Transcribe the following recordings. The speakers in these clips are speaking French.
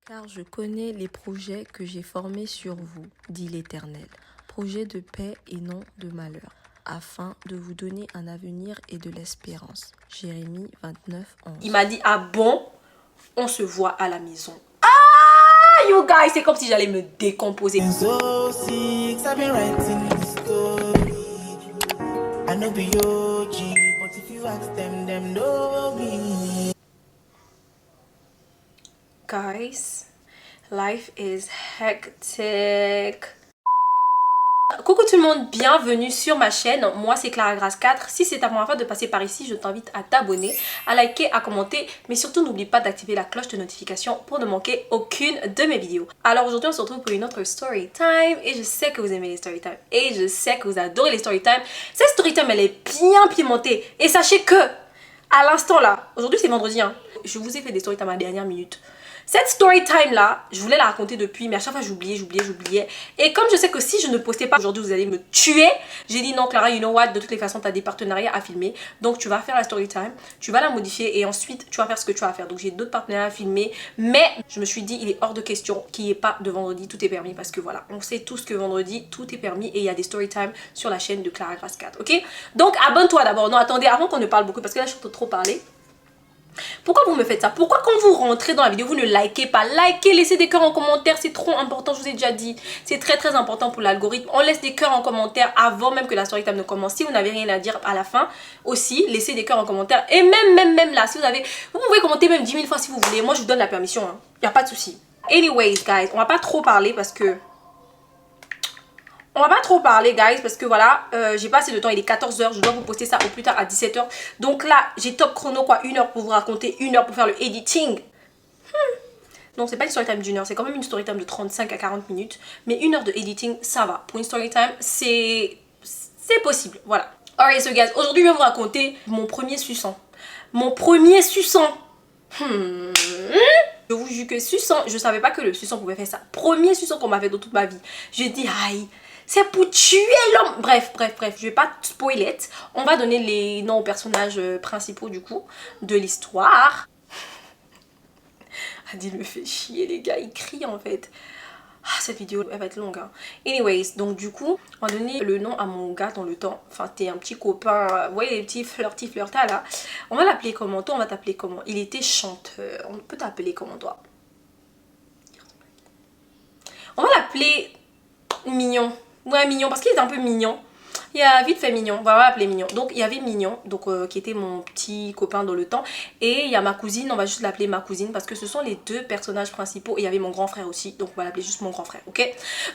Car je connais les projets que j'ai formés sur vous, dit l'Éternel, projets de paix et non de malheur, afin de vous donner un avenir et de l'espérance. Jérémie 29, 11. Il m'a dit, ah bon, on se voit à la maison. Ah, you guys, c'est comme si j'allais me décomposer. So sick, I've been writing this story. I know be OG, but if you ask them know me. Guys, life is hectic. Coucou tout le monde, bienvenue sur ma chaîne. Moi c'est Clara Grace 4. Si c'est ta première fois de passer par ici, je t'invite à t'abonner, à liker, à commenter, mais surtout n'oublie pas d'activer la cloche de notification pour ne manquer aucune de mes vidéos. Alors aujourd'hui on se retrouve pour une autre story time et je sais que vous aimez les story time et je sais que vous adorez les story time. Cette story time elle est bien pimentée et sachez que à l'instant là, aujourd'hui c'est vendredi hein, je vous ai fait des story time à la dernière minute. Cette story time là, je voulais la raconter depuis, mais à chaque fois j'oubliais. Et comme je sais que si je ne postais pas aujourd'hui, vous allez me tuer, j'ai dit non Clara, you know what, de toutes les façons, tu as des partenariats à filmer. Donc tu vas faire la story time, tu vas la modifier et ensuite tu vas faire ce que tu vas faire. Donc j'ai d'autres partenariats à filmer, mais je me suis dit, il est hors de question qu'il n'y ait pas de vendredi, tout est permis. Parce que voilà, on sait tous que vendredi, tout est permis et il y a des story time sur la chaîne de Clara Grace 4, ok? Donc abonne-toi d'abord. Non, attendez, avant qu'on ne parle beaucoup, parce que là je suis trop parler. Pourquoi vous me faites ça? Pourquoi quand vous rentrez dans la vidéo, vous ne likez pas? Likez, laissez des cœurs en commentaire, c'est trop important, je vous ai déjà dit. C'est très important pour l'algorithme. On laisse des cœurs en commentaire avant même que la story time ne commence. Si vous n'avez rien à dire à la fin, aussi, laissez des cœurs en commentaire. Et même là, si vous pouvez commenter même 10 000 fois si vous voulez. Moi, je vous donne la permission, hein. Y a pas de souci. Anyways, guys, on va pas trop parler parce que... On va pas trop parler guys parce que voilà, j'ai pas assez de temps, il est 14 h, je dois vous poster ça au plus tard à 17 h. Donc là, j'ai top chrono quoi, 1 heure pour vous raconter, 1 heure pour faire le editing. Non, c'est pas une story time d'1 heure, c'est quand même une story time de 35 à 40 minutes. Mais 1 heure de editing, ça va. Pour une story time, c'est possible, voilà. Alright, so guys, aujourd'hui je vais vous raconter mon premier suçant. Mon premier suçant. Je vous jure que suçant, je savais pas que le suçant pouvait faire ça. Premier suçant qu'on m'a fait dans toute ma vie. J'ai dit, aïe. C'est pour tuer l'homme. Bref, je vais pas spoiler. On va donner les noms aux personnages principaux du coup de l'histoire. Adil me fait chier les gars, il crie en fait. Ah, cette vidéo elle va être longue hein. Anyways, donc du coup, on va donner le nom à mon gars dans le temps. Enfin, t'es un petit copain, vous voyez les petits flirta là. On va l'appeler comment? Toi, on va t'appeler comment? Il était chanteur. On peut t'appeler comment toi? On va l'appeler Mignon. Ouais, Mignon, parce qu'il est un peu mignon. Il a vite fait Mignon, on va l'appeler Mignon. Donc il y avait Mignon, donc qui était mon petit copain dans le temps. Et il y a ma cousine, on va juste l'appeler ma cousine parce que ce sont les deux personnages principaux. Et il y avait mon grand frère aussi, donc on va l'appeler juste mon grand frère, ok?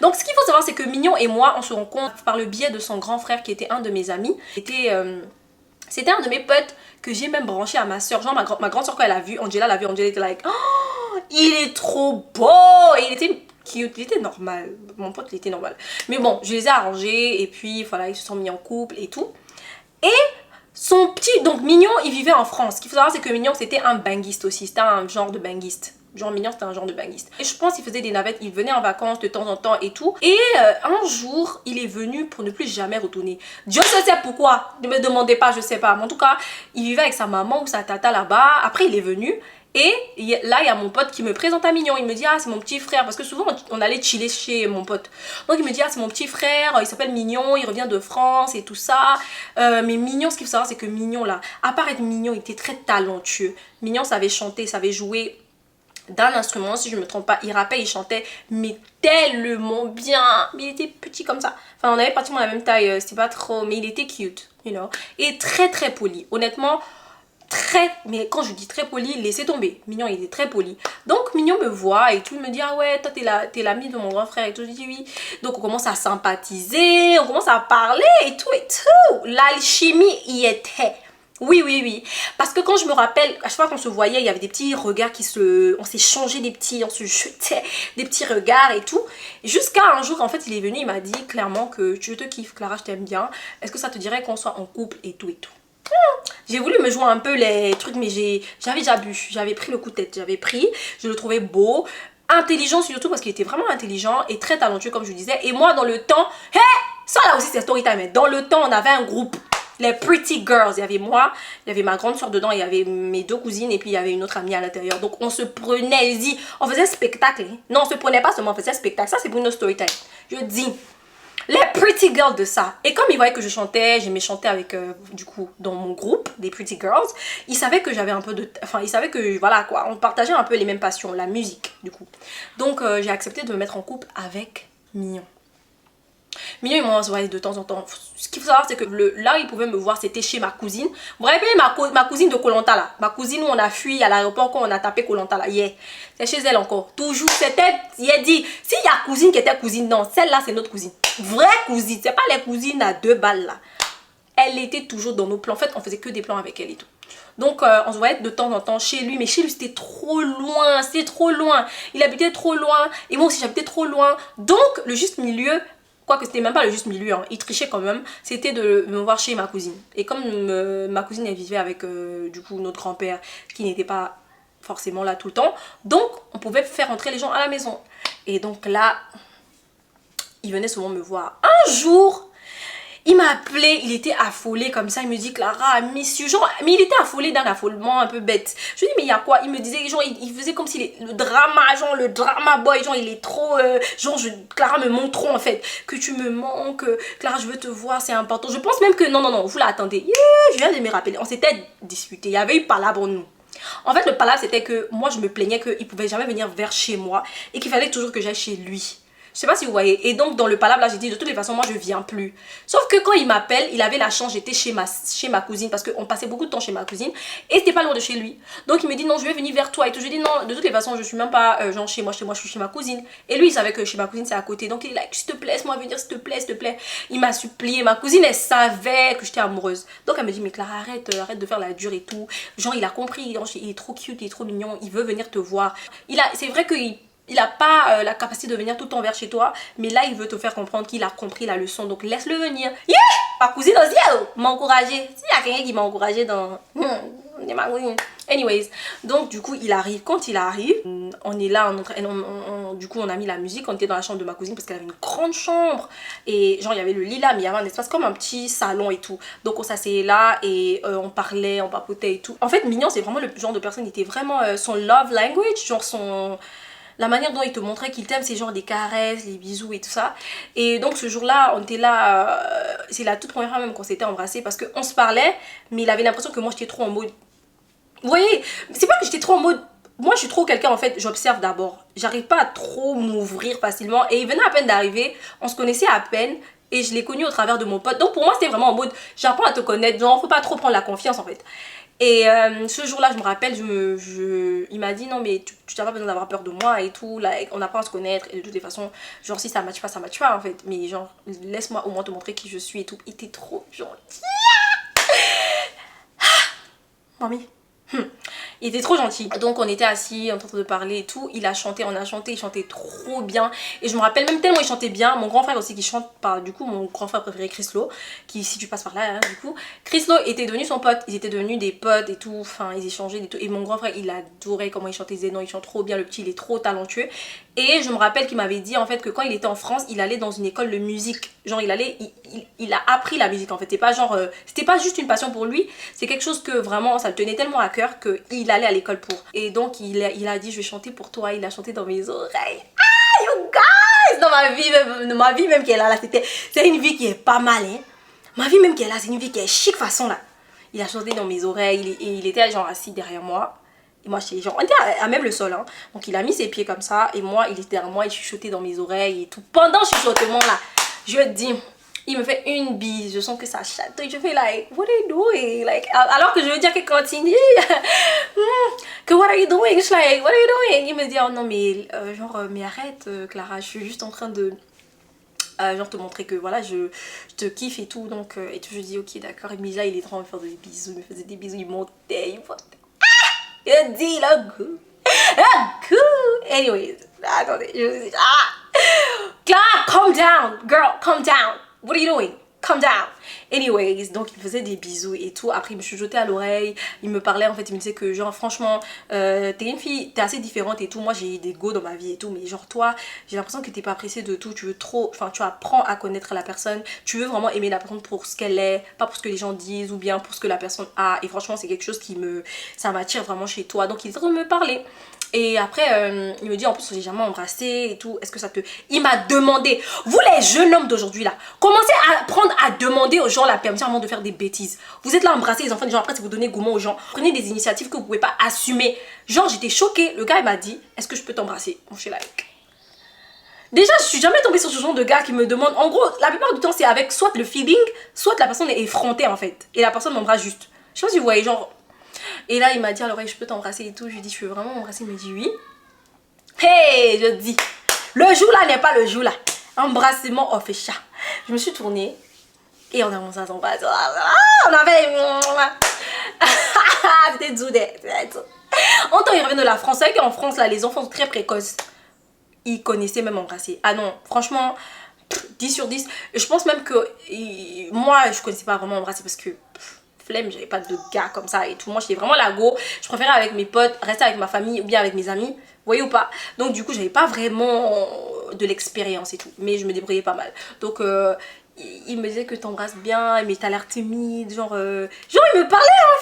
Donc ce qu'il faut savoir, c'est que Mignon et moi, on se rencontre par le biais de son grand frère qui était un de mes amis. C'était un de mes potes que j'ai même branché à ma soeur. Genre ma grande soeur quand elle a vu, Angela l'a vu, Angela était like, oh, il est trop beau! Et il était... cute, il était normal, mon pote il était normal, mais bon je les ai arrangés et puis voilà ils se sont mis en couple et tout. Et son petit, donc Mignon il vivait en France. Ce qu'il faut savoir c'est que Mignon c'était un banguiste aussi, c'était un genre de banguiste. Genre Mignon c'était un genre de banguiste. Et je pense qu'il faisait des navettes, il venait en vacances de temps en temps et tout. Et un jour il est venu pour ne plus jamais retourner. Dieu sait pourquoi, ne me demandez pas, je sais pas. Mais en tout cas il vivait avec sa maman ou sa tata là-bas. Après il est venu. Et là, il y a mon pote qui me présente à Mignon. Il me dit, ah, c'est mon petit frère. Parce que souvent, on allait chiller chez mon pote. Donc, il me dit, ah, c'est mon petit frère. Il s'appelle Mignon. Il revient de France et tout ça. Mais Mignon, ce qu'il faut savoir, c'est que Mignon, là, à part être mignon, il était très talentueux. Mignon savait chanter, savait jouer d'un instrument. Si je me trompe pas, il rappait, il chantait. Mais tellement bien. Mais il était petit comme ça. Enfin, on avait pratiquement la même taille. C'était pas trop. Mais il était cute, you know. Et très, très poli. Honnêtement... mais quand je dis très poli, laissez tomber. Mignon il est très poli. Donc Mignon me voit et tout, il me dit ah ouais toi t'es l'ami de mon grand frère et tout. Je dis oui. Donc on commence à sympathiser, on commence à parler et tout et tout. L'alchimie y était. Oui. Parce que quand je me rappelle, à chaque fois qu'on se voyait, il y avait des petits regards on s'est changé on se jetait des petits regards et tout. Jusqu'à un jour, en fait, il est venu, il m'a dit clairement que je te kiffe, Clara, je t'aime bien. Est-ce que ça te dirait qu'on soit en couple et tout et tout. J'ai voulu me jouer un peu les trucs mais j'avais déjà bu, j'avais pris le coup de tête, je le trouvais beau, intelligent surtout parce qu'il était vraiment intelligent et très talentueux comme je disais. Et moi dans le temps, ça là aussi c'est story time, dans le temps on avait un groupe, Les pretty girls. Il y avait moi, il y avait ma grande soeur dedans, il y avait mes 2 cousines et puis il y avait une autre amie à l'intérieur. Donc on se prenait, je dis, on faisait spectacle. Hein. Non, on se prenait pas seulement, on faisait spectacle. Ça, c'est pour une autre story time. Je dis, les pretty girls de ça. Et comme ils voyaient que je chantais, j'aimais chanter avec, du coup, dans mon groupe, des pretty girls, ils savaient que j'avais un peu de... Enfin, ils savaient que, voilà quoi, on partageait un peu les mêmes passions, la musique, du coup. Donc, j'ai accepté de me mettre en couple avec Mignon. Mignon, il m'en voyait de temps en temps. Ce qu'il faut savoir, c'est que là où il pouvait me voir, c'était chez ma cousine. Vous vous rappelez ma cousine de Koh Lanta là? Ma cousine où on a fui à l'aéroport quand on a tapé Koh Lanta là. Yeah. C'est chez elle encore. Toujours, c'était... Il a dit, s'il y a cousine qui était cousine, non, celle-là, c'est notre cousine. Vraie cousine. C'est pas les cousines à 2 balles là. Elle était toujours dans nos plans. En fait, on faisait que des plans avec elle et tout. Donc, on se voyait de temps en temps chez lui. Mais chez lui, c'était trop loin. C'était trop loin. Il habitait trop loin. Et moi aussi, j'habitais trop loin. Donc, le juste milieu... Quoique c'était même pas le juste milieu, hein. Il trichait quand même, c'était de me voir chez ma cousine. Et comme ma cousine elle vivait avec du coup notre grand-père qui n'était pas forcément là tout le temps, donc on pouvait faire entrer les gens à la maison. Et donc là, il venait souvent me voir. Un jour, il m'a appelé, il était affolé comme ça, il me dit Clara, monsieur, genre, mais il était affolé d'un affolement un peu bête. Je lui dis mais il y a quoi? Il me disait, genre, il faisait comme si le drama, genre le drama boy, genre il est trop, genre Clara me manque trop en fait, que tu me manques, Clara je veux te voir, c'est important. Je pense même que, non, vous l'attendez, yeah, je viens de me rappeler, on s'était disputé, il y avait eu palabre entre nous. En fait le palabre c'était que moi je me plaignais qu'il pouvait jamais venir vers chez moi et qu'il fallait toujours que j'aille chez lui. Je sais pas si vous voyez. Et donc, dans le palabre, là, j'ai dit, de toutes les façons, moi, je viens plus. Sauf que quand il m'appelle, il avait la chance, j'étais chez ma cousine, parce qu'on passait beaucoup de temps chez ma cousine, et c'était pas loin de chez lui. Donc, il me dit, non, je vais venir vers toi. Et tout, je dis, non, de toutes les façons, je suis même pas, genre, chez moi, je suis chez ma cousine. Et lui, il savait que chez ma cousine, c'est à côté. Donc, il est là, s'il te plaît, laisse-moi venir, s'il te plaît, s'il te plaît. Il m'a supplié. Ma cousine, elle savait que j'étais amoureuse. Donc, elle me dit, mais Clara, arrête de faire la dure et tout. Genre, il a compris, il est trop cute, il est trop mignon, il veut venir te voir. C'est vrai qu'il... Il n'a pas la capacité de venir tout le temps vers chez toi, mais là il veut te faire comprendre qu'il a compris la leçon, donc laisse-le venir. Yeah! Ma cousine aussi, elle m'a encouragée. S'il y a quelqu'un qui m'a encouragée dans... ma cousine. Anyways, donc du coup il arrive. Quand il arrive, on est là, du coup on a mis la musique, on était dans la chambre de ma cousine parce qu'elle avait une grande chambre. Et genre il y avait le lit là, mais il y avait un espace comme un petit salon et tout. Donc on s'asseyait là et on parlait, on papotait et tout. En fait Mignon c'est vraiment le genre de personne, il était vraiment son love language, genre la manière dont il te montrait qu'il t'aime, c'est genre des caresses, les bisous et tout ça. Et donc ce jour-là, on était là, c'est la toute première fois même qu'on s'était embrassés parce qu'on se parlait, mais il avait l'impression que moi j'étais trop en mode... Vous voyez, c'est pas que j'étais trop en mode... Moi je suis trop quelqu'un en fait, j'observe d'abord. J'arrive pas à trop m'ouvrir facilement. Et il venait à peine d'arriver, on se connaissait à peine. Et je l'ai connu au travers de mon pote. Donc pour moi c'était vraiment en mode, j'apprends à te connaître, genre faut pas trop prendre la confiance en fait. Et ce jour-là, je me rappelle, il m'a dit non mais tu n'as pas besoin d'avoir peur de moi et tout, là, on apprend à se connaître et de toutes les façons, genre si ça matche pas, ça matche pas en fait. Mais genre, laisse-moi au moins te montrer qui je suis et tout. Il était trop gentil. Mamie. Il était trop gentil. Donc on était assis en train de parler et tout. Il a chanté, on a chanté, il chantait trop bien. Et je me rappelle même tellement il chantait bien. Mon grand frère aussi qui chante par du coup mon grand frère préféré Chrislo, qui si tu passes par là hein, du coup. Chrislo était devenu son pote. Ils étaient devenus des potes et tout. Enfin ils échangeaient et tout. Et mon grand frère il adorait comment il chantait. Il disait non il chante trop bien le petit, il est trop talentueux. Et je me rappelle qu'il m'avait dit en fait que quand il était en France, il allait dans une école de musique. Genre il a appris la musique en fait. C'est pas genre c'était pas juste une passion pour lui. C'est quelque chose que vraiment ça le tenait tellement à cœur qu'il allait à l'école pour. Et donc il a dit je vais chanter pour toi. Il a chanté dans mes oreilles. Ah you guys, dans ma vie même qui est là c'est une vie qui est pas mal hein. Ma vie même qui est là c'est une vie qui est chic façon là. Il a chanté dans mes oreilles et il était genre assis derrière moi. Et moi j'étais genre on était à même le sol hein. Donc il a mis ses pieds comme ça et moi il était derrière moi, il chuchotait dans mes oreilles et tout. Pendant ce chuchotement là, je te dis, il me fait une bise, je sens que ça chatouille, je fais like what are you doing, like alors que je veux dire qu'il continue que what are you doing, je suis like what are you doing, il me dit oh non mais genre mais arrête Clara, je suis juste en train de genre te montrer que voilà je te kiffe et tout donc et tout je dis ok d'accord. Et là il est en train de me faire des bisous, il me faisait des bisous, il montait il dit là good anyways attendez je me dis Clara calm down girl calm down, what are you doing, calm down. Anyways, donc il me faisait des bisous et tout. Après il me chuchotait à l'oreille, il me parlait en fait, il me disait que genre franchement t'es une fille, t'es assez différente et tout. Moi j'ai des go dans ma vie et tout, mais genre toi j'ai l'impression que t'es pas appréciée de tout. Tu veux trop, enfin tu apprends à connaître la personne, tu veux vraiment aimer la personne pour ce qu'elle est, pas pour ce que les gens disent ou bien pour ce que la personne a. Et franchement c'est quelque chose qui ça m'attire vraiment chez toi. Donc il est en train de me parler. Et après, il me dit en plus, j'ai jamais embrassé et tout. Est-ce que ça te... Il m'a demandé. Vous les jeunes hommes d'aujourd'hui là, commencez à apprendre à demander aux gens la permission avant de faire des bêtises. Vous êtes là à embrasser les enfants des gens. Après, si vous donnez gourmand aux gens, prenez des initiatives que vous pouvez pas assumer. Genre, j'étais choquée. Le gars, il m'a dit, est-ce que je peux t'embrasser? Mon chez like. Déjà, je suis jamais tombée sur ce genre de gars qui me demande. En gros, la plupart du temps, c'est avec soit le feeling, soit la personne est effrontée en fait. Et la personne m'embrasse juste. Je sais pas si vous voyez, genre... Et là il m'a dit à l'oreille je peux t'embrasser et tout. Je lui dis je veux vraiment m'embrasser. Il me dit oui. Hey, je dis le jour là n'est pas le jour là. Embrassement officiel. Je me suis tournée et on a commencé à s'embrasser. On avait c'était zoudé. En temps il revient de la France. C'est vrai qu'en France là les enfants sont très précoces. Ils connaissaient même embrasser. Ah non franchement 10 sur 10. Je pense même que moi je connaissais pas vraiment embrasser parce que flemme, j'avais pas de gars comme ça et tout. Moi j'étais vraiment la go. Je préférais avec mes potes, rester avec ma famille ou bien avec mes amis. Vous voyez ou pas? Donc du coup j'avais pas vraiment de l'expérience et tout. Mais je me débrouillais pas mal. Donc il me disait que t'embrasses bien, mais t'as l'air timide. Genre il me parlait en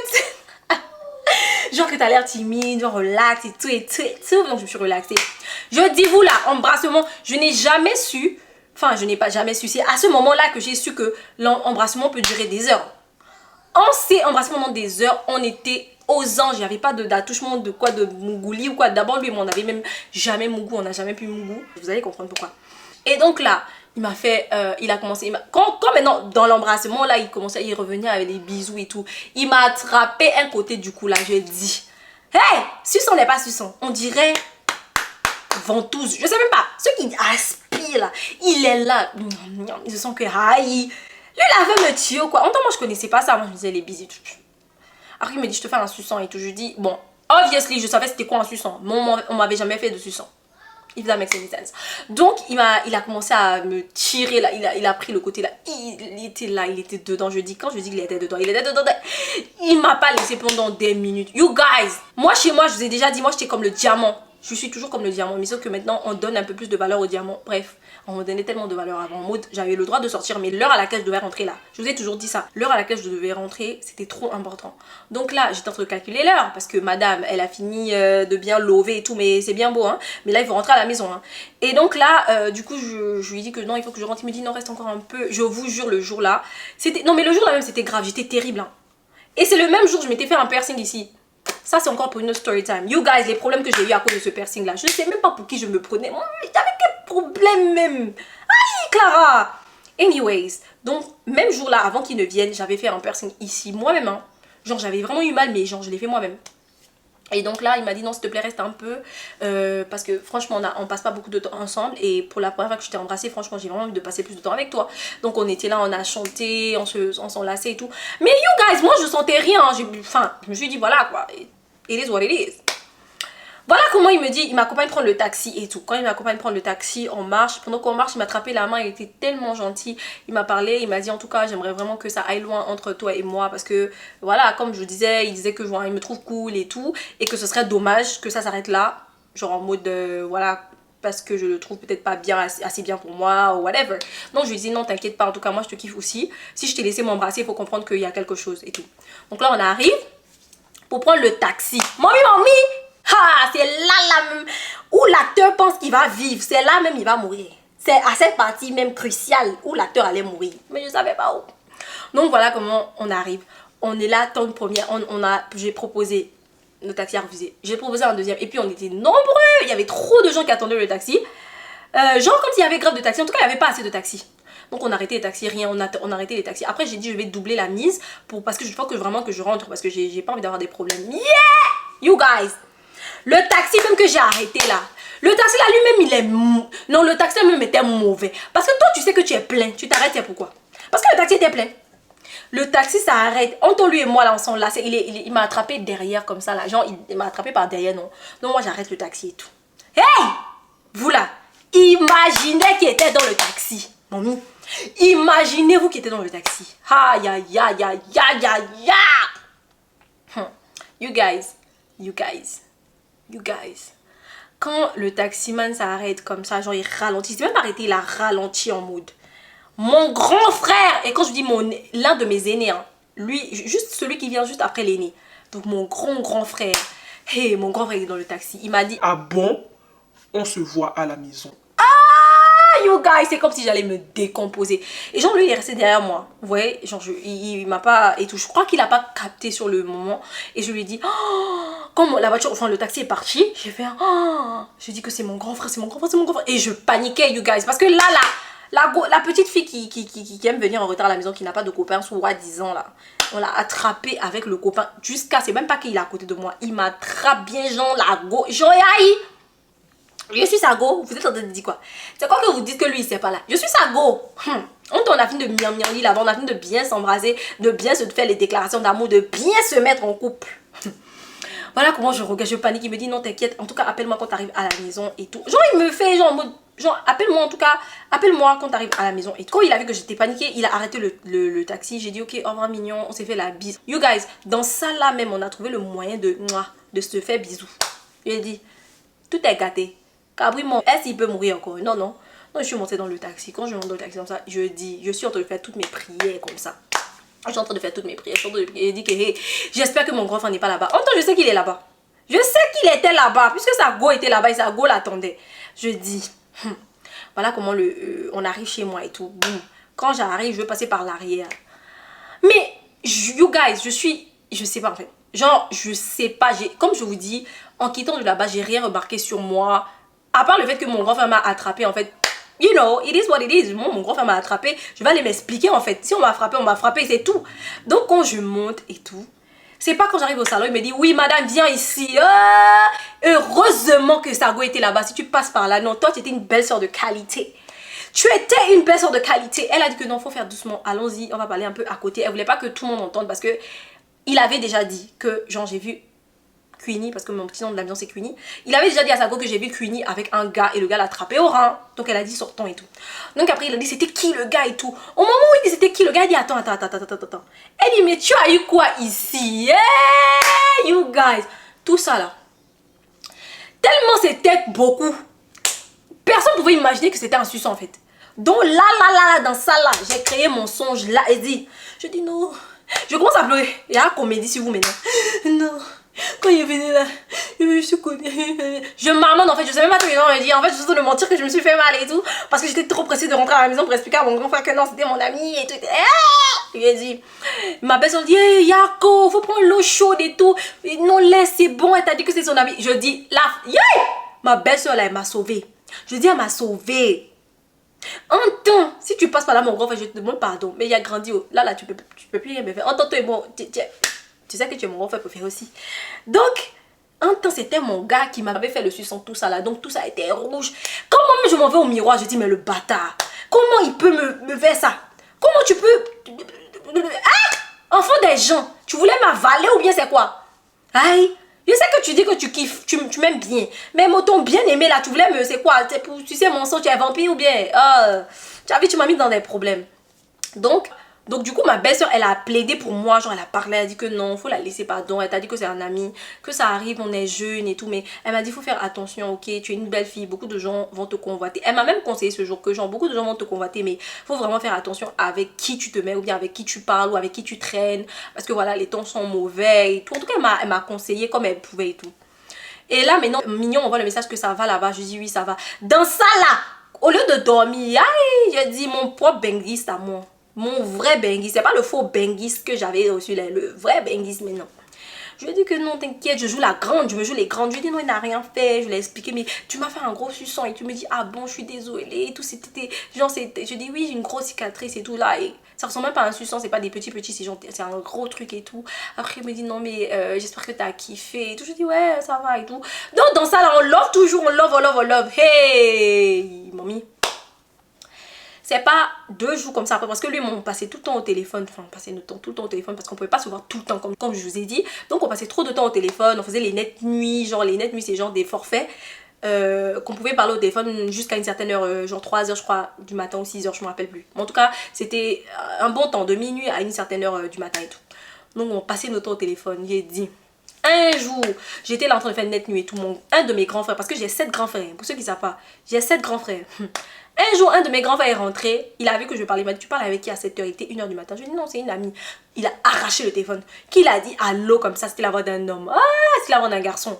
fait. Genre que t'as l'air timide, genre relax et tout et tout et tout. Donc je me suis relaxée. Je dis vous là, embrassement, je n'ai jamais su. Enfin je n'ai pas jamais su. C'est à ce moment là que j'ai su que l'embrassement peut durer des heures. On s'est embrassé pendant des heures, on était aux anges, il n'y avait pas d'attouchement de quoi, de mougouli ou quoi. D'abord lui, on n'avait même jamais mougou, on n'a jamais pu mougou. Vous allez comprendre pourquoi. Et donc là, il m'a fait, il a commencé, quand maintenant dans l'embrassement là, il revenait avec des bisous et tout. Il m'a attrapé un côté du cou là, je dis, hey, suçon n'est pas suçon, on dirait ventouse, je sais même pas. Ceux qui aspirent là, il est là, ils se sentent que aïe. Lui, il avait me tuer quoi. En temps, moi, je connaissais pas ça. Moi, je me disais les bisous. Après, il me dit, je te fais un suçon et tout. Je lui dis, bon, obviously, je savais c'était quoi un suçon. Mais on m'avait jamais fait de suçon. If that makes any sense. Donc, il a commencé à me tirer là. Il a pris le côté là. Il était là, il était dedans. Quand je dis qu'il était dedans, il était dedans. Il m'a pas laissé pendant des minutes. You guys, moi, chez moi, je vous ai déjà dit, moi, j'étais comme le diamant. Je suis toujours comme le diamant, mais sauf que maintenant on donne un peu plus de valeur au diamant. Bref, on me donnait tellement de valeur avant. En mode, j'avais le droit de sortir, mais l'heure à laquelle je devais rentrer là, je vous ai toujours dit ça, l'heure à laquelle je devais rentrer, c'était trop important. Donc là, j'étais en train de calculer l'heure, parce que madame, elle a fini de bien lover et tout, mais c'est bien beau, hein. Mais là, il faut rentrer à la maison, hein. Et donc là, du coup, je lui dis que non, il faut que je rentre. Il me dit non, reste encore un peu. Je vous jure, le jour là, c'était. Non, mais le jour là même, c'était grave, j'étais terrible, hein. Et c'est le même jour, je m'étais fait un piercing ici. Ça c'est encore pour une autre story time. You guys, les problèmes que j'ai eu à cause de ce piercing là, je ne sais même pas pour qui je me prenais. J'avais quel problème même. Aïe Clara. Anyways, donc même jour là, avant qu'il ne vienne, j'avais fait un piercing ici moi-même, hein. Genre j'avais vraiment eu mal, mais genre je l'ai fait moi-même. Et donc là il m'a dit non s'il te plaît reste un peu parce que franchement on passe pas beaucoup de temps ensemble. Et pour la première fois que je t'ai embrassé, franchement j'ai vraiment envie de passer plus de temps avec toi. Donc on était là, on a chanté, on s'enlaçait et tout. Mais you guys, moi je sentais rien, enfin je me suis dit voilà quoi, it is what it is. Voilà comment il me dit, il m'accompagne prendre le taxi et tout. Quand il m'accompagne prendre le taxi, on marche. Pendant qu'on marche, il m'a attrapé la main, il était tellement gentil. Il m'a parlé, il m'a dit en tout cas, j'aimerais vraiment que ça aille loin entre toi et moi. Parce que voilà, comme je vous disais, il disait que genre, il me trouve cool et tout. Et que ce serait dommage que ça s'arrête là. Genre en mode, voilà, parce que je le trouve peut-être pas bien, assez bien pour moi ou whatever. Donc je lui dis non, t'inquiète pas, en tout cas, moi je te kiffe aussi. Si je t'ai laissé m'embrasser, il faut comprendre qu'il y a quelque chose et tout. Donc là, on arrive pour prendre le taxi. Mamie, ah, c'est là même où l'acteur pense qu'il va vivre. C'est là même il va mourir. C'est à cette partie même cruciale où l'acteur allait mourir. Mais je savais pas où. Donc voilà comment on arrive. On est là, tant de première. J'ai proposé, le taxi a refusé. J'ai proposé un deuxième. Et puis on était nombreux. Il y avait trop de gens qui attendaient le taxi. Genre quand il y avait grave de taxi. En tout cas il n'y avait pas assez de taxis. Donc on a arrêté les taxis, rien, on a arrêté les taxis. Après j'ai dit je vais doubler la mise parce que je faut que vraiment que je rentre. Parce que j'ai pas envie d'avoir des problèmes. Yeah! You guys! Le taxi même que j'ai arrêté là. Le taxi là lui-même il est mou. Non, le taxi même était mauvais. Parce que toi tu sais que tu es plein. Tu t'arrêtes, c'est pourquoi? Parce que le taxi était plein. Le taxi s'arrête. Entre lui et moi là on s'enlace. Il m'a attrapé derrière comme ça là. Genre il m'a attrapé par derrière, non. Donc moi j'arrête le taxi et tout. Hey! Vous là, imaginez qui était dans le taxi. Mamie. Imaginez-vous qui était dans le taxi. Aïe, aïe, aïe, aïe, aïe, aïe, aïe. You guys. Quand le taximan s'arrête comme ça, genre il ralentit. Il s'est même arrêté, il a ralenti en mode. Mon grand frère, et quand je dis l'un de mes aînés, hein, lui, juste celui qui vient juste après l'aîné. Donc mon grand frère. Hey, mon grand frère est dans le taxi. Il m'a dit, Ah bon? On se voit à la maison. you guys, c'est comme si j'allais me décomposer. Et genre lui il est resté derrière moi. Vous voyez, genre il m'a pas et tout. Je crois qu'il a pas capté sur le moment. Et je lui ai dit, oh, quand la voiture, enfin le taxi est parti, j'ai fait, oh, je dis que c'est mon grand frère, c'est mon grand frère, c'est mon grand frère. Et je paniquais, you guys, parce que là, la petite fille qui aime venir en retard à la maison, qui n'a pas de copain, soi-disant là, on l'a attrapé avec le copain jusqu'à, c'est même pas qu'il est à côté de moi, il m'attrape bien, genre la go, genre je suis sa go. Vous êtes en train de dire quoi? C'est quoi que vous dites que lui il sait pas là? Je suis sa go. On a fini de miam là-bas, on a fini de bien s'embraser, de bien se faire les déclarations d'amour, de bien se mettre en couple. Voilà comment je regarde, je panique, il me dit non t'inquiète, en tout cas appelle-moi quand t'arrives à la maison et tout. Genre il me fait genre en mode, genre appelle-moi en tout cas, appelle-moi quand t'arrives à la maison et tout. Quand il a vu que j'étais paniquée, il a arrêté le taxi, j'ai dit ok au revoir mignon, on s'est fait la bise. You guys, dans ça là même on a trouvé le moyen de se faire bisous. Je lui ai dit, tout est gâté. Cabri, est-ce qu'il peut mourir encore? Non, non. Non, je suis montée dans le taxi. Quand je monte dans le taxi comme ça, je suis en train de faire toutes mes prières comme ça. Je suis en train de faire toutes mes prières. Je suis en train de prier. Je dis que hey, j'espère que mon grand frère n'est pas là-bas. En même temps, je sais qu'il est là-bas. Je sais qu'il était là-bas. Puisque sa go était là-bas et sa go l'attendait. Je dis, voilà comment on arrive chez moi et tout. Boum. Quand j'arrive, je veux passer par l'arrière. Mais, you guys, je sais pas en fait. Genre, je sais pas. Comme je vous dis, en quittant de là-bas, j'ai rien remarqué sur moi. À part le fait que mon grand frère m'a attrapé, en fait, you know, it is what it is. Mon grand frère m'a attrapé, je vais aller m'expliquer, en fait. Si on m'a frappé, c'est tout. Donc, quand je monte et tout, c'est pas quand j'arrive au salon, il me dit, oui, madame, viens ici. Heureusement que Sago était là-bas. Si tu passes par là, non, toi, tu étais une belle sœur de qualité. Tu étais une belle sœur de qualité. Elle a dit que non, faut faire doucement. Allons-y, on va parler un peu à côté. Elle voulait pas que tout le monde entende parce que il avait déjà dit que, genre, j'ai vu Queenie, parce que mon petit nom de la maison c'est Queenie. Il avait déjà dit à Sago que j'ai vu Queenie avec un gars et le gars l'a attrapé au rein. Donc elle a dit sortons et tout. Donc après il a dit c'était qui le gars et tout. Au moment où il dit c'était qui le gars, il dit attends. Elle dit mais tu as eu quoi ici? Hey, you guys. Tout ça là. Tellement c'était beaucoup. Personne ne pouvait imaginer que c'était un suçon en fait. Donc là, dans ça là, j'ai créé mon songe là et dit. Je dis non. Je commence à pleurer. Il y a un comédie sur vous maintenant. Non. Quand il est venu là, je suis connue. Je m'amende en fait, je sais même pas ce que je dis. En fait, je suis en train de mentir que je me suis fait mal et tout. Parce que j'étais trop pressée de rentrer à la maison pour expliquer à mon grand frère que non, c'était mon ami et tout. Il lui a dit, ma belle-sœur dit, hey, Yako, faut prendre l'eau chaude et tout. Et non, laisse, c'est bon, elle t'a dit que c'est son ami. Je dis, là, yeah! Ma belle-sœur là, elle m'a sauvée. Je dis, elle m'a sauvée. Entends, si tu passes par là, mon grand frère, je te demande pardon. Mais il a grandi. Là, tu peux plus rien me faire. Entends, toi et moi, tu sais que tu es mon grand frère préféré aussi. Donc, un temps, c'était mon gars qui m'avait fait le suçon, tout ça là. Donc, tout ça était rouge. Quand moi, je m'en vais au miroir, je dis, mais le bâtard, comment il peut me faire ça? Comment tu peux... Ah! Enfant des gens, tu voulais m'avaler ou bien c'est quoi? Aïe, je sais que tu dis que tu kiffes, tu m'aimes bien. Mais ton bien-aimé là, tu voulais me... C'est quoi? Tu sais, mon sang, tu es vampire ou bien... Tu as vu, tu m'as mis dans des problèmes. Donc du coup ma belle-sœur elle a plaidé pour moi, genre elle a parlé, elle a dit que non, faut la laisser pardon, elle t'a dit que c'est un ami, que ça arrive, on est jeune et tout, mais elle m'a dit faut faire attention, ok, tu es une belle fille, beaucoup de gens vont te convoiter. Elle m'a même conseillé ce jour que genre beaucoup de gens vont te convoiter, mais faut vraiment faire attention avec qui tu te mets ou bien avec qui tu parles ou avec qui tu traînes, parce que voilà les temps sont mauvais et tout. En tout cas elle m'a conseillé comme elle pouvait et tout. Et là maintenant Mignon envoie le message que ça va là-bas, je dis oui ça va. Dans ça là, au lieu de dormir, aïe, je dis mon propre benguiste à moi. Mon vrai Bengis, c'est pas le faux Bengis que j'avais reçu là, le vrai Bengis maintenant. Je lui ai dit que non, t'inquiète, je joue la grande, je me joue les grandes. Je lui ai dit non, il n'a rien fait, je lui ai expliqué, mais tu m'as fait un gros suçon et tu me dis ah bon, je suis désolée et tout. C'était genre, je dis oui, j'ai une grosse cicatrice et tout là, et ça ressemble même pas à un suçon, c'est pas des petits, c'est un gros truc et tout. Après, il me dit non, mais j'espère que t'as kiffé et tout. Je dis ouais, ça va et tout. Donc, dans ça là, on love toujours, on love. Hey, mamie. C'est pas 2 jours comme ça après parce que lui on passait tout le temps au téléphone, enfin on passait tout le temps au téléphone parce qu'on pouvait pas se voir tout le temps comme je vous ai dit. Donc on passait trop de temps au téléphone, on faisait les net nuits, genre les net nuits c'est genre des forfaits. qu'on pouvait parler au téléphone jusqu'à une certaine heure, genre 3h je crois du matin ou 6h, je me rappelle plus. Mais en tout cas, c'était un bon temps, de minuit à une certaine heure du matin et tout. Donc on passait notre temps au téléphone, j'ai dit. Un jour, j'étais là en train de faire net nuit et tout, un de mes grands frères, parce que j'ai 7 grands frères, pour ceux qui ne savent pas, j'ai 7 grands frères. Un jour, un de mes grands frères est rentré, il a vu que je parlais, il m'a dit, tu parles avec qui à 7h, il était 1h du matin. Je lui ai dit, non, c'est une amie. Il a arraché le téléphone, qu'il a dit allô comme ça, c'était la voix d'un homme. Ah, c'est la voix d'un garçon.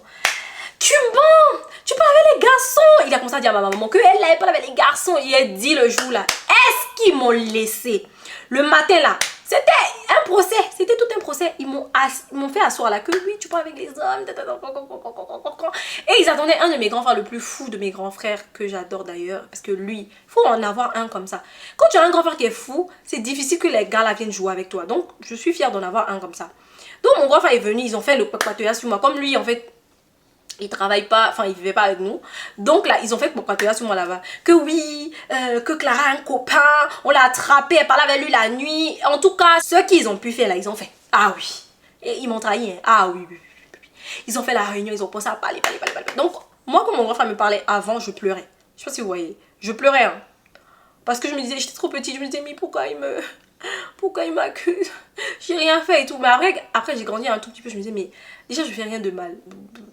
Tu mens, tu parles avec les garçons. Il a commencé à dire à ma maman qu'elle n'avait pas avec les garçons. Il a dit le jour là, est-ce qu'ils m'ont laissé? Le matin là, c'était un procès, c'était tout un procès. Ils m'ont fait asseoir là, que oui, tu parles avec les hommes. Et ils attendaient un de mes grands frères, le plus fou de mes grands frères, que j'adore d'ailleurs. Parce que lui, il faut en avoir un comme ça. Quand tu as un grand frère qui est fou, c'est difficile que les gars là viennent jouer avec toi. Donc, je suis fière d'en avoir un comme ça. Donc, mon grand frère est venu, ils ont fait le patoya sur moi. Comme lui, en fait, il travaille pas, enfin il vivait pas avec nous. Donc là, ils ont fait pour patoya sur moi là-bas. Que oui, que Clara a un copain, on l'a attrapé, elle parlait avec lui la nuit. En tout cas, ce qu'ils ont pu faire là, ils ont fait. Ah oui. Et ils m'ont trahi. Hein. Ah oui, oui, oui. Ils ont fait la réunion, ils ont pensé à parler. Donc, moi, quand mon grand frère me parlait avant, je pleurais. Je sais pas si vous voyez. Je pleurais. Hein. Parce que je me disais, j'étais trop petite, je me disais, mais pourquoi il m'accuse? J'ai rien fait et tout. Mais après j'ai grandi un tout petit peu, je me disais, mais déjà, je fais rien de mal.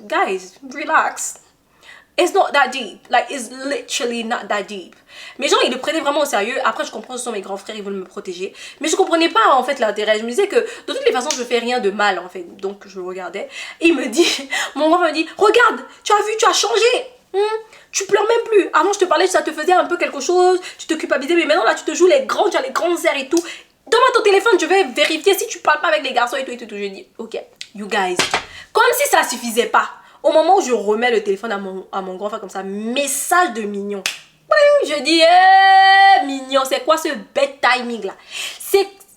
Guys, relax. It's not that deep. Like, it's literally not that deep. Mais gens, ils le prenaient vraiment au sérieux. Après, je comprends, ce sont mes grands frères, ils veulent me protéger. Mais je comprenais pas, en fait, l'intérêt. Je me disais que, de toutes les façons, je fais rien de mal, en fait. Donc, je le regardais. Et il me dit, mon grand frère me dit, regarde, tu as vu, tu as changé. Tu pleures même plus. Avant, je te parlais, ça te faisait un peu quelque chose. Tu te culpabilisais, mais maintenant, là, tu te joues les grands, tu as les grandes airs et tout. Donne-moi ton téléphone, je vais vérifier si tu parles pas avec les garçons et tout, et tout. Je dis, ok, you guys. Comme si ça suffisait pas. Au moment où je remets le téléphone à mon grand frère comme ça, message de Mignon. Je dis, Mignon, c'est quoi ce bête timing là?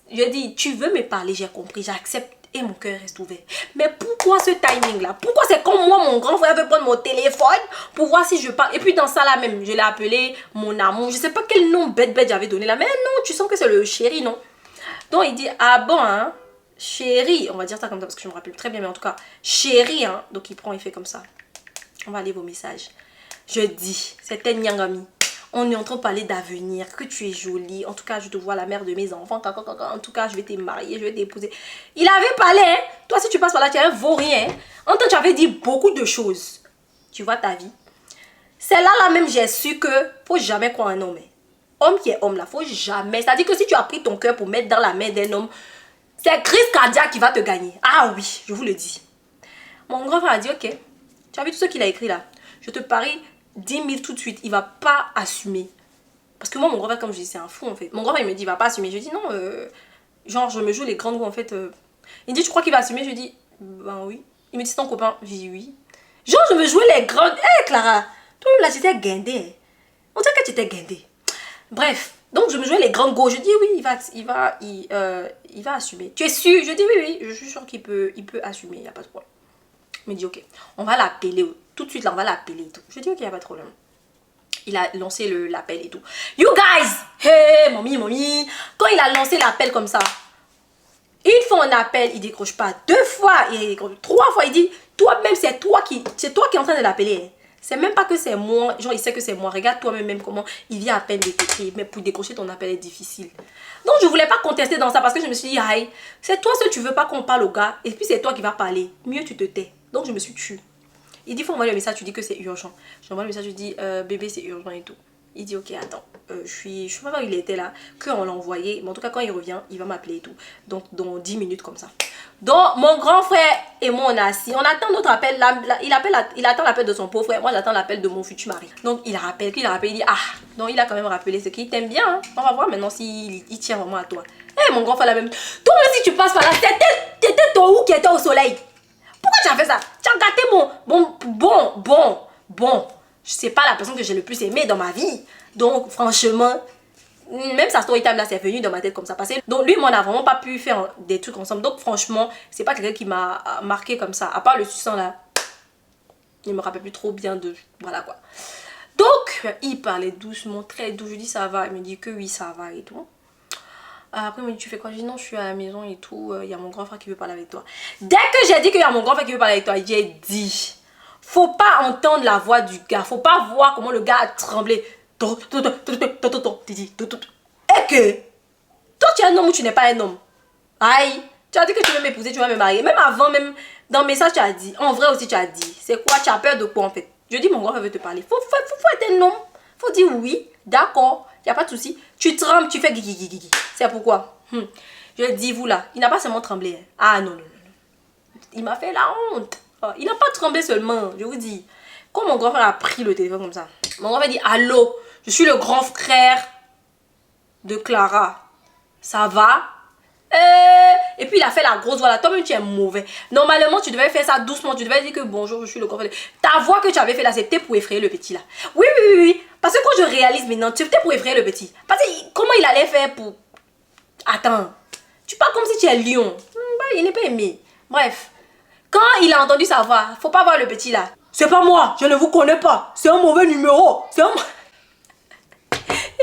Je dis, tu veux me parler, j'ai compris, j'accepte et mon cœur reste ouvert. Mais pourquoi ce timing là? Pourquoi c'est comme moi, mon grand frère veut prendre mon téléphone pour voir si je parle? Et puis dans ça là même, je l'ai appelé mon amour. Je sais pas quel nom bête j'avais donné là. Mais non, tu sens que c'est le chéri, non? Donc il dit, ah bon, hein? Chérie, on va dire ça comme ça parce que je me rappelle très bien, mais en tout cas, chérie, hein. Donc il prend, il fait comme ça. On va lire vos messages. Je dis, c'était Nyangami. On est en train de parler d'avenir, que tu es jolie. En tout cas, je te vois la mère de mes enfants. En tout cas, je vais te marier, je vais t'épouser. Il avait parlé, hein. Toi, si tu passes par là, tu es un vaurien. Hein. En tant que tu avais dit beaucoup de choses. Tu vois ta vie. C'est là même, j'ai su que faut jamais croire un homme. Homme qui est homme là, faut jamais. C'est-à-dire que si tu as pris ton cœur pour mettre dans la main d'un homme, c'est crise cardiaque qui va te gagner. Ah oui, je vous le dis. Mon grand frère a dit, ok, tu as vu tout ce qu'il a écrit là? Je te parie 10 000 tout de suite. Il va pas assumer. Parce que moi, mon grand frère, comme je dis, c'est un fou en fait. Mon grand frère, il me dit, il va pas assumer. Je dis, non, genre, je me joue les grandes roues en fait. Il dit, tu crois qu'il va assumer? Je dis, ben oui. Il me dit, c'est ton copain? Je dis, oui. Genre, je me jouais les grandes. Hé, Clara, toi là, j'étais guindée. On dirait que tu étais guindée. Bref. Donc je me jouais les grandes go. Je dis oui, il va assumer. Tu es sûr? Je dis oui, je suis sûre qu'il peut assumer, il n'y a pas de problème. Il me dit ok, on va l'appeler. Tout de suite là, on va l'appeler et tout. Je dis ok, il n'y a pas de problème. Il a lancé l'appel et tout. You guys! Hey, mommy. Quand il a lancé l'appel comme ça, une fois on appelle, il décroche pas. 2 fois, il décroche. 3 fois, il dit, toi-même, c'est toi qui es en train de l'appeler. Hein. C'est même pas que c'est moi, genre il sait que c'est moi. Regarde toi-même comment il vient à peine de t'écrire. Mais pour décrocher ton appel est difficile. Donc je voulais pas contester dans ça parce que je me suis dit, aïe, c'est toi seul tu veux pas qu'on parle au gars. Et puis c'est toi qui vas parler. Mieux tu te tais. Donc je me suis tue. Il dit, faut envoyer le message, tu dis que c'est urgent. J'envoie le message, je dis, bébé c'est urgent et tout. Il dit, ok, attends, je sais pas où il était là, qu'on l'a envoyé. Mais en tout cas, quand il revient, il va m'appeler et tout. Donc dans 10 minutes comme ça. Donc mon grand frère et moi on est assis, on attend notre appel, il attend l'appel de son pauvre frère, moi j'attends l'appel de mon futur mari. Donc il rappelle, il dit ah, donc il a quand même rappelé ce qu'il t'aime bien, hein. On va voir maintenant s'il tient vraiment à toi. Eh mon grand frère la même, toi si tu passes par là, c'était ton ou qui était au soleil. Pourquoi tu as fait ça? Tu as gâté bon, je sais pas la personne que j'ai le plus aimé dans ma vie. Donc franchement, même sa story time là c'est venu dans ma tête comme ça passé. Donc lui moi on a vraiment pas pu faire des trucs ensemble. Donc franchement c'est pas quelqu'un qui m'a marqué comme ça. À part le suçant là, il me rappelle plus trop bien de... Voilà quoi. Donc il parlait doucement, très doux. Je dis ça va, il me dit que oui ça va et tout. Après il me dit tu fais quoi? Je dis non je suis à la maison et tout. Il y a mon grand frère qui veut parler avec toi. Dès que j'ai dit qu'il y a mon grand frère qui veut parler avec toi, j'ai dit Faut pas entendre la voix du gars. Faut pas voir comment le gars a tremblé. Et que toi, tu es un homme ou tu n'es pas un homme. Aïe, tu as dit que tu veux m'épouser, tu vas me marier. Même avant, même dans le message, tu as dit. En vrai aussi, tu as dit. C'est quoi? Tu as peur de quoi en fait? Je dis, mon grand frère veut te parler. Faut être un homme. Faut dire oui, d'accord, il n'y a pas de souci. Tu trembles, tu fais guigui. C'est pourquoi? Je dis, vous là, il n'a pas seulement tremblé. Hein. Ah non. Il m'a fait la honte. Oh, il n'a pas tremblé seulement, je vous dis. Quand mon grand frère a pris le téléphone comme ça, mon grand frère dit, allô, je suis le grand frère de Clara. Ça va? Et puis il a fait la grosse voix là. Toi-même tu es mauvais. Normalement tu devais faire ça doucement. Tu devais dire que bonjour, je suis le grand frère. Ta voix que tu avais fait là, c'était pour effrayer le petit là. Oui. Parce que quand je réalise maintenant, c'était pour effrayer le petit. Parce que comment il allait faire pour... Attends. Tu parles comme si tu es lion. Il n'est pas aimé. Bref. Quand il a entendu sa voix, faut pas voir le petit là. C'est pas moi, je ne vous connais pas. C'est un mauvais numéro. C'est un...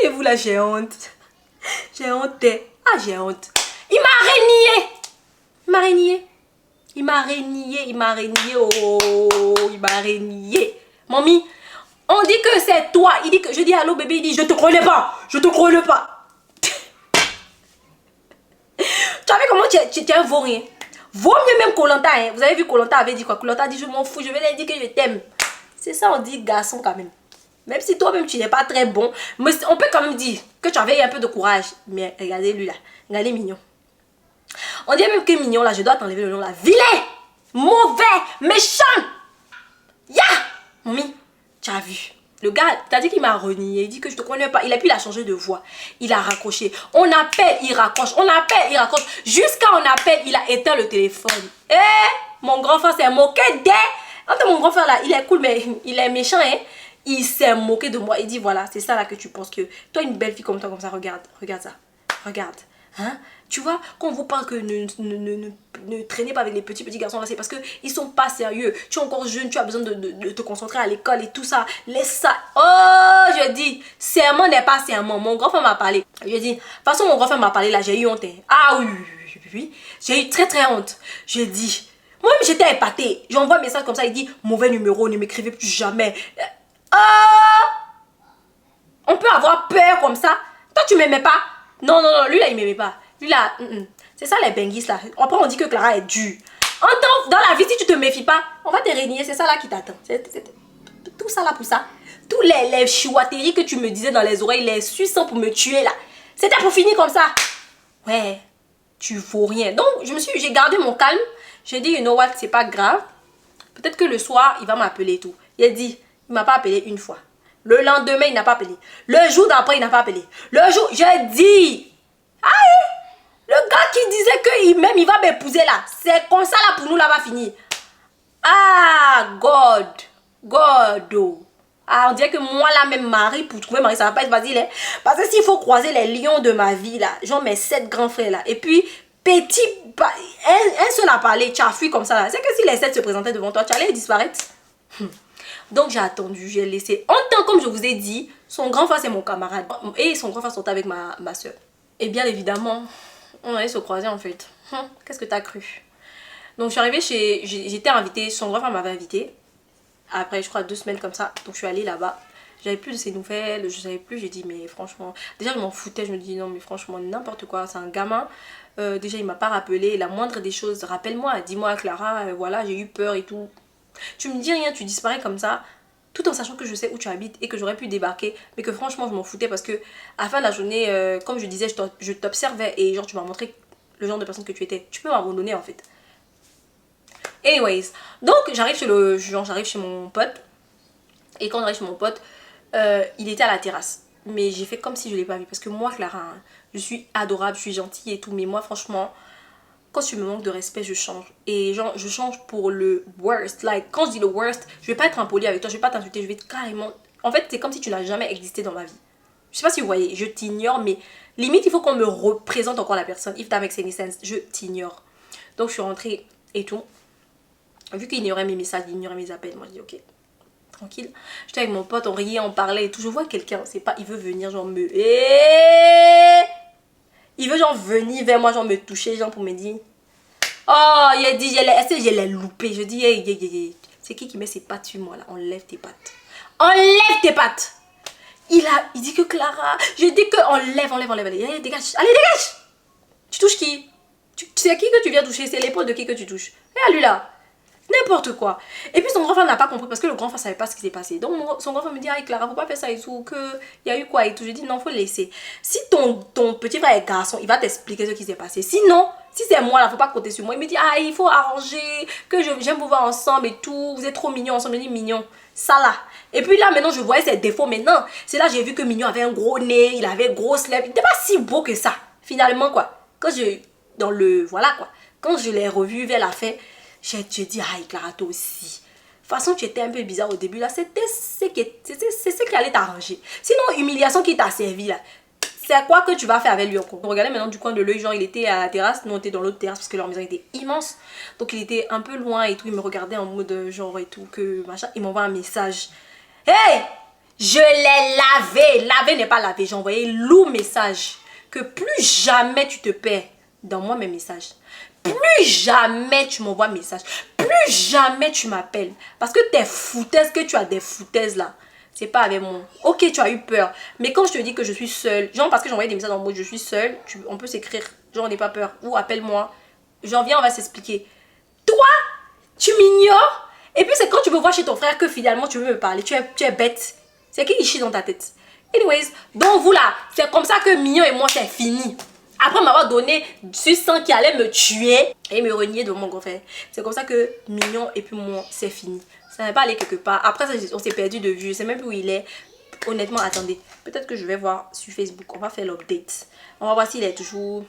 Et vous là, j'ai honte. J'ai honte. Ah, j'ai honte. Il m'a renié. Il m'a renié. Oh, il m'a renié. Mamie, on dit que c'est toi. Il dit que je dis allô bébé, il dit je te connais pas. Tu as vu comment tu es un vaurien? Vaut mieux même Koh-Lanta. Hein. Vous avez vu Koh-Lanta avait dit quoi? Koh-Lanta a dit je m'en fous, je vais leur dire que je t'aime. C'est ça on dit garçon quand même. Même si toi-même tu n'es pas très bon, mais on peut quand même dire que tu avais un peu de courage. Mais regardez lui là, regardez mignon. On dit même que mignon là, je dois t'enlever le nom là. Vilain, mauvais, méchant. Ya, mamie, tu as vu. Le gars, t'as dit qu'il m'a renié, il dit que je te connais pas. Il a pu la changer de voix. Il a raccroché. On appelle, il raccroche. On appelle, il raccroche. Jusqu'à on appelle, il a éteint le téléphone. Mon grand frère s'est moqué mon grand frère là, il est cool, mais il est méchant, hein. Il s'est moqué de moi. Il dit voilà, c'est ça là que tu penses que toi, une belle fille comme toi, comme ça, regarde ça. Regarde. Hein? Tu vois, quand on vous parle que ne traînez pas avec les petits garçons là, c'est parce qu'ils sont pas sérieux. Tu es encore jeune, tu as besoin de te concentrer à l'école et tout ça. Laisse ça. Oh, je dis, serment n'est pas serment. Mon grand frère m'a parlé. Je dis, de toute façon, mon grand frère m'a parlé là, j'ai eu honte. Hein. Ah oui. J'ai eu très honte. Je dis, moi-même j'étais épatée. J'envoie un message comme ça, il dit, mauvais numéro, ne m'écrivez plus jamais. On peut avoir peur comme ça. Toi, tu m'aimais pas? Non, lui là, il m'aimait pas. Lui là, c'est ça les benguis là. Après, on dit que Clara est dure. Dans la vie, si tu te méfies pas, on va te régner. C'est ça là qui t'attend. Tout ça là pour ça. Tous les chouatteries que tu me disais dans les oreilles, les suissants pour me tuer là. C'était pour finir comme ça. Ouais, tu vaux rien. Donc, j'ai gardé mon calme. J'ai dit, you know what, c'est pas grave. Peut-être que le soir, il va m'appeler et tout. Il a dit, il m'a pas appelé une fois. Le lendemain, il n'a pas appelé. Le jour d'après, il n'a pas appelé. Le jour, j'ai dit, aïe, le gars qui disait qu'il va m'épouser là, c'est comme ça là pour nous là va finir. Ah, God. Oh. Ah, on dirait que moi là, même mari, pour trouver mari, ça va pas être facile. Hein? Parce que s'il faut croiser les lions de ma vie là, genre mes 7 grands frères là, et puis petit, un seul a parlé, tu as fui comme ça là. C'est que si les 7 se présentaient devant toi, tu allais disparaître. Donc j'ai attendu, j'ai laissé. En temps, comme je vous ai dit, son grand frère c'est mon camarade. Et son grand frère sont avec ma soeur. Et bien évidemment, on allait se croiser en fait. Qu'est-ce que t'as cru? Donc je suis arrivée j'étais invitée, son grand frère m'avait invitée. Après je crois 2 semaines comme ça. Donc je suis allée là-bas. J'avais plus de ses nouvelles, je savais plus. J'ai dit mais franchement, déjà je m'en foutais. Je me dis non mais franchement n'importe quoi, c'est un gamin. Déjà il m'a pas rappelé la moindre des choses. Rappelle-moi, dis-moi Clara, voilà j'ai eu peur et tout. Tu me dis rien, tu disparais comme ça, tout en sachant que je sais où tu habites et que j'aurais pu débarquer, mais que franchement je m'en foutais parce que à la fin de la journée, comme je disais, je t'observais et genre tu m'as montré le genre de personne que tu étais. Tu peux m'abandonner en fait. Anyways, donc j'arrive chez mon pote et quand j'arrive chez mon pote, il était à la terrasse. Mais j'ai fait comme si je l'ai pas vu parce que moi Clara, hein, je suis adorable, je suis gentille et tout, mais moi franchement... Quand tu me manques de respect, je change. Et genre, je change pour le worst. Like, quand je dis le worst, je vais pas être impoli avec toi, je vais pas t'insulter, je vais carrément... En fait, c'est comme si tu n'as jamais existé dans ma vie. Je sais pas si vous voyez, je t'ignore, mais limite, il faut qu'on me représente encore la personne. If that makes any sense, je t'ignore. Donc, je suis rentrée et tout. Vu qu'il ignorait mes messages, il ignorait mes appels, moi, je dis ok, tranquille. J'étais avec mon pote, on riait, on parlait et tout. Je vois quelqu'un, c'est pas, il veut venir, genre me... Il veut genre venir vers moi, genre me toucher, genre pour me dire... Oh, il a dit, est-ce que je l'ai loupé? Je dis, hey. C'est qui met ses pattes sur moi là? Enlève tes pattes. Enlève tes pattes. Il dit que Clara, je dis que enlève. Allez, dégage. Allez, dégage. Tu touches qui? C'est qui que tu viens toucher? C'est l'épaule de qui que tu touches? Regarde lui là. N'importe quoi. Et puis son grand frère n'a pas compris parce que le grand frère savait pas ce qui s'est passé. Donc son grand frère me dit, ah Clara, faut pas faire ça et tout, que il y a eu quoi et tout. Je dis non, faut laisser. Si ton petit frère est garçon, il va t'expliquer ce qui s'est passé. Sinon, si c'est moi là, faut pas compter sur moi. Il me dit, ah il faut arranger, que j'aime vous voir ensemble et tout. Vous êtes trop mignons ensemble. Je dis mignon. Ça là. Et puis là maintenant je voyais ses défauts maintenant. C'est là j'ai vu que Mignon avait un gros nez, il avait grosse lèvres. Il n'était pas si beau que ça. Finalement quoi. Quand je l'ai revu vers la fin, j'ai dit, ah Clara toi aussi. De toute façon tu étais un peu bizarre au début là. C'est ce qui allait t'arranger. Sinon humiliation qui t'a servi là. C'est quoi que tu vas faire avec lui encore? Regardez maintenant du coin de l'œil, genre il était à la terrasse, nous on était dans l'autre terrasse parce que leur maison était immense. Donc il était un peu loin et tout, il me regardait en mode genre et tout, que machin. Il m'envoie un message. Hey! Je l'ai lavé! Lavé n'est pas lavé. J'ai envoyé lourd message. Que plus jamais tu te perds dans moi mes messages. Plus jamais tu m'envoies un message. Plus jamais tu m'appelles. Parce que tes foutaises, que tu as des foutaises là. C'est pas avec moi. Ok, tu as eu peur. Mais quand je te dis que je suis seule, genre parce que j'envoyais des messages en mode je suis seule, on peut s'écrire, genre n'aie pas peur. Ou appelle-moi. J'en viens, on va s'expliquer. Toi, tu m'ignores. Et puis c'est quand tu me vois chez ton frère que finalement tu veux me parler. Tu es bête. C'est qui chie dans ta tête? Anyways, donc vous là, c'est comme ça que Mignon et moi c'est fini. Après m'avoir donné du sang qui allait me tuer et me renier de mon grand frère. C'est comme ça que Mignon et puis moi c'est fini. Ça n'est pas allé quelque part. Après ça, on s'est perdu de vue. Je sais même plus où il est. Honnêtement, attendez. Peut-être que je vais voir sur Facebook. On va faire l'update. On va voir s'il est toujours...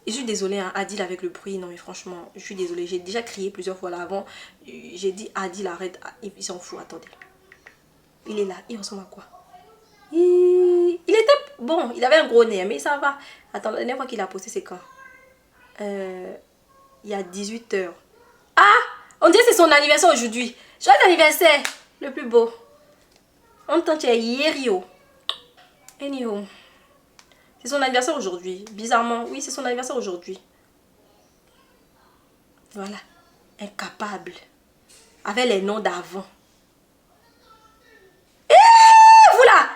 Je suis désolée, hein, Adil avec le bruit. Non mais franchement, je suis désolée. J'ai déjà crié plusieurs fois là avant. J'ai dit Adil arrête. Il s'en fout, attendez. Il est là. Il ressemble à quoi? Il était... Bon, il avait un gros nez, mais ça va. Attends, la dernière fois qu'il a posté, c'est quand? Il y a 18 h. Ah! On dirait que c'est son anniversaire aujourd'hui. Joyeux anniversaire, le plus beau. On t'entend, tu es Yerio. Anyhow. C'est son anniversaire aujourd'hui. Bizarrement, oui, c'est son anniversaire aujourd'hui. Voilà. Incapable. Avec les noms d'avant. Vous là!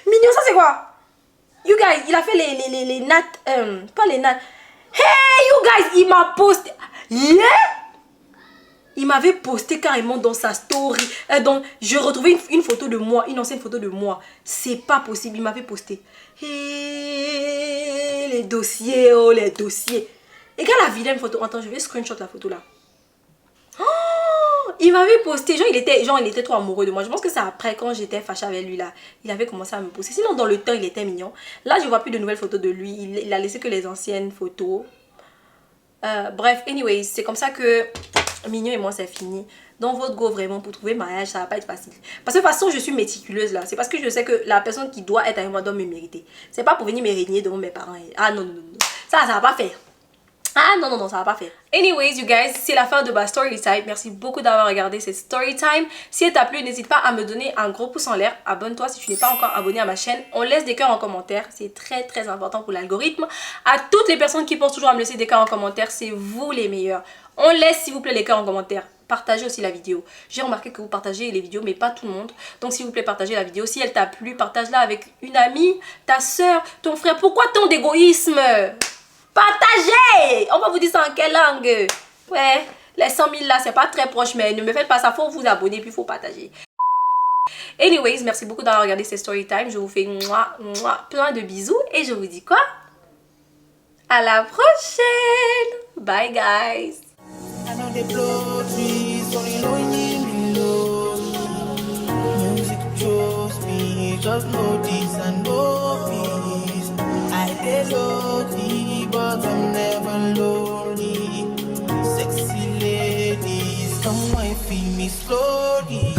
Mignon, ça c'est quoi? You guys, il a fait les nattes. Pas les nattes. Hey, you guys, il m'a posté. Yeah! Il m'avait posté carrément dans sa story. Donc, je retrouvais une photo de moi, une ancienne photo de moi. C'est pas possible, il m'avait posté. Hey, les dossiers, oh, les dossiers. Et regarde la vilaine photo. Attends, je vais screenshot la photo là. Oh, il m'avait posté. Genre, il était trop amoureux de moi. Je pense que c'est après, quand j'étais fâchée avec lui là, il avait commencé à me poster. Sinon, dans le temps, il était mignon. Là, je vois plus de nouvelles photos de lui. Il a laissé que les anciennes photos. Bref, anyways, c'est comme ça que Mignon et moi c'est fini. Donc votre go vraiment pour trouver mariage, ça va pas être facile. Parce que de toute façon je suis méticuleuse là. C'est parce que je sais que la personne qui doit être avec moi doit me mériter. C'est pas pour venir me régner devant mes parents. Ah non. Ça va pas faire. Ah non, ça va pas faire. Anyways, you guys, c'est la fin de ma story time. Merci beaucoup d'avoir regardé cette story time. Si elle t'a plu, n'hésite pas à me donner un gros pouce en l'air. Abonne-toi si tu n'es pas encore abonné à ma chaîne. On laisse des cœurs en commentaire. C'est très important pour l'algorithme. À toutes les personnes qui pensent toujours à me laisser des cœurs en commentaire, c'est vous les meilleurs. On laisse s'il vous plaît les cœurs en commentaire. Partagez aussi la vidéo. J'ai remarqué que vous partagez les vidéos, mais pas tout le monde. Donc s'il vous plaît, partagez la vidéo. Si elle t'a plu, partage-la avec une amie, ta soeur, ton frère. Pourquoi tant d'égoïsme? Partagez! On va vous dire ça en quelle langue? Ouais, les 100 000 là, c'est pas très proche, mais ne me faites pas ça. Faut vous abonner, puis faut partager. Anyways, merci beaucoup d'avoir regardé cette story time. Je vous fais plein de bisous. Et je vous dis quoi? À la prochaine! Bye guys! I know they blow trees, only lonely below. Music chose me, just know this and know peace. I dey lonely, but I'm never lonely. Sexy ladies, come and feel me slowly.